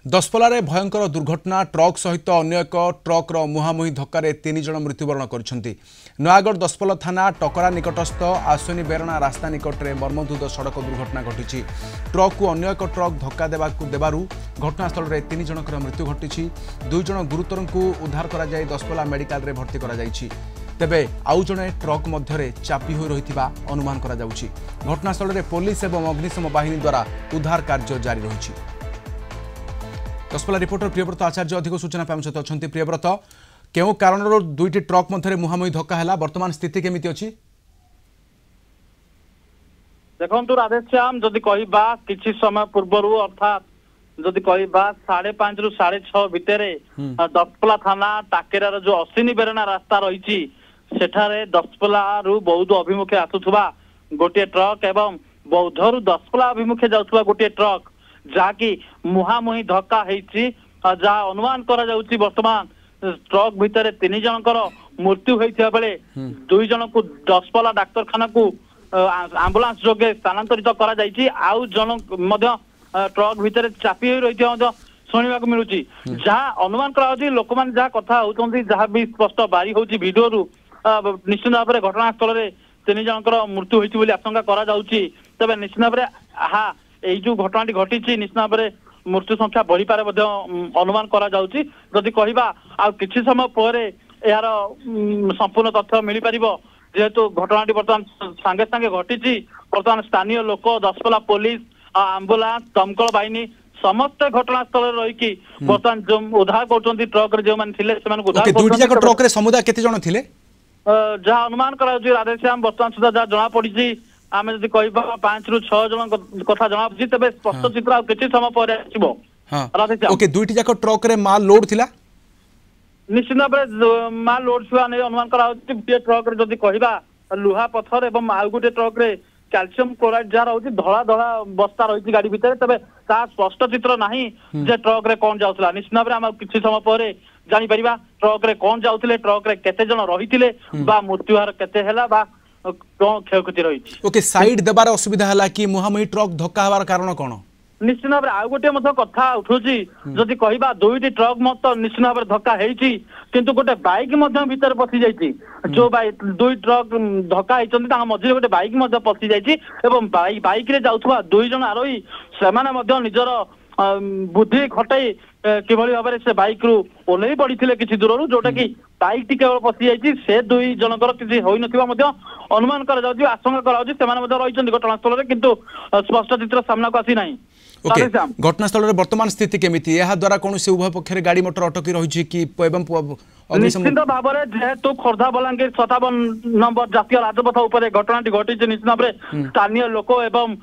दशपल्ला भयंकर दुर्घटना ट्रक सहित अन्य एक ट्रक्र मुहांमुही धक्के 3 जन मृत्युवरण कर नयागढ़ दशपल्ला थाना टकरा निकटस्थ आश्विनी बेरणा रास्ता निकट में मर्मन्तुद सड़क दुर्घटना घटी ट्रक को अन्य एक ट्रक धक्का देवारू घटनास्थल में 3 जनकर मृत्यु घटी 2 जन गुरुतर को उद्धार कर दशपल्ला मेडिकल भर्ती कर तेबे आउ जड़े ट्रक मध्य चापी हो रही अनुमान घटनास्थल में पुलिस और अग्निशम बाहिनी द्वारा उद्धार कार्य जारी रही। दशपल्ला रिपोर्टर प्रियव्रत आचार्य अधिक सूचना सहित अच्छा प्रियव्रत क्यों कारण दुईटी ट्रक मध्य मुहांमुही धक्का है वर्तमान स्थिति केमिति अछि? देखो राधेश्याम जदि कहबा किछि समय पूर्व अर्थात जदि कहबा 5:30 रु 6:30 भितर दशपल्ला थाना टाकेरार जो अश्विनी बेरणा रास्ता रही सेठारे दशपल्ला रु बौद्ध अभिमुखे आसुथुबा गोटे ट्रक एवं बौद्ध रु दशपल्ला अभिमुखे जाउथुबा गोटे ट्रक जहाँकि मुहांमुही धक्का होती जहाँ अनुमान करा जाउची वर्तमान ट्रक भितर 3 जनकर मृत्यु होता बेले 2 जन को दशपल्ला डाक्तरखाना को आंबुलांस जोगे स्थानांतरित करा जाइछि आउ जन मध्य ट्रक भितर चापी हो रही शुणा मिलूँ जहाँ अनुमान करा लोक मैंने जहाँ कथा होती जहाँ भी स्पष्ट बारी होची वीडियो निश्चित भाव में घटनास्थल में 3 जनकर मृत्यु होती आशंका करा जाउछि। तबे निश्चित भाव में हाँ এই जो घटनाटी घटी निश्चित भाव में मृत्यु संख्या बढ़ी पारे अनुमान करा जाउछि। जदि कहबा आ किछि समय पर यार संपूर्ण तथ्य मिल पारिबो जेहेतु घटनाटी बर्तमान सांगे सांगे घटी बर्तमान स्थानीय लोक दशपल्ला पुलिस आंबुलांस दमकल बाहिनी समस्त घटनास्थल रही बर्तमान जो उद्धार कर ट्रक जो मैंने ट्रक समुदाय केते जण थिले जहाँ अनुमान करा राधेश्याम बर्तमान सुधा जहाँ जना पड़ी आम जब कह 5 रु 6 जन कथा जना पड़ी तेज स्पष्ट चित्र किसी समय पर ओके दुईटी जाक ट्रक रे माल लोड थिला निश्चित भाव माल लोड छुआ नहीं अनुमान करा गोटे ट्रक रे जदि कहबा लुहा पत्थर एवं आउ गोटे ट्रक रे कैल्शियम क्लोराइड जहाँ रही धड़ा धड़ा बस्ता रही गाड़ी भितर तेज स्पष्ट चित्र नहीं जे ट्रक रे कौन जाउथला निश्चित भाव में किसी समय पर जानी परिबा ट्रक रे कौन जाउथले ट्रक रे केते जन रहिथिले बा मृत्यु हार केते हैला बा कौन क्षयक्षति रही ओके साइड देबार असुविधा हला कि मुहांमुही ट्रक धक्का हवार कारण कौन निश्चित भाव आउ गोटे कथा उठुची जदि कहबा 2टी ट्रक मत निश्चित भाव धक्का होती किंतु गोटे बाइक भीतर पशि जाइए जो बाइक 2 ट्रक धक्का होती मझे गोटे बाइक पशि जाइए बाइक रे जाउथुबा 2 जन आरोही से निजर बुद्धि खटाई किभली भाव से बाइक रु ओल्लई पड़ी किसी दूर जोटा कि बाइक टी केवल पशि जाइए से 2 जनकर किसी होइनथिबा अनुमान करा आशंका करा रही घटनास्थल में किंतु स्पष्ट चित्र सामना को आसी नहीं। घटनास्थल में वर्तमान स्थिति केमिति यह द्वारा कौन से उभय पक्ष गाड़ी मोटर अटकी रही कि निश्चित भाव में जेहेतु खोर्धा बलांगीर 57 नंबर जातीय राजपथ उपर घटनाटी घटी निश्चित भाव में स्थानीय लोक एवं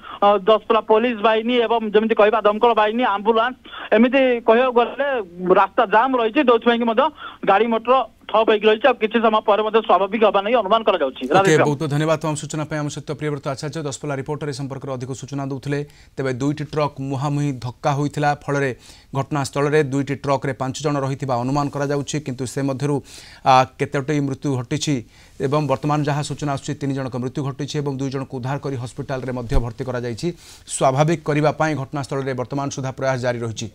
दशपल्ला पुलिस बाहिनी एवं जमी कहबा दमकल बाहिनी आंबुलांस एमती कह गले रास्ता जाम रही जो गाड़ी मोटर ठप रही किसी समय पर स्वाभाविक हवा नहीं अनुमान करा बहुत बहुत धन्यवाद तुम सूचना आम सहित प्रियव्रत आचार्य दशपल्ला रिपोर्टर संपर्क में अधिक सूचना दूसरे तेज 2टी ट्रक मुहांमुही धक्का होता फल घटनास्थल में 2टी ट्रक रे 5 जन रही अनुमान करा किंतु से मध्यरु केतोटी मृत्यु घटी एवं वर्तमान जहाँ सूचना आसुची 3 जनक मृत्यु घटी और 2 जन को उद्धार कर हस्पिटाल भर्ती करा स्वाभाविक करने घटनास्थल में वर्तमान सुधा प्रयास जारी रही।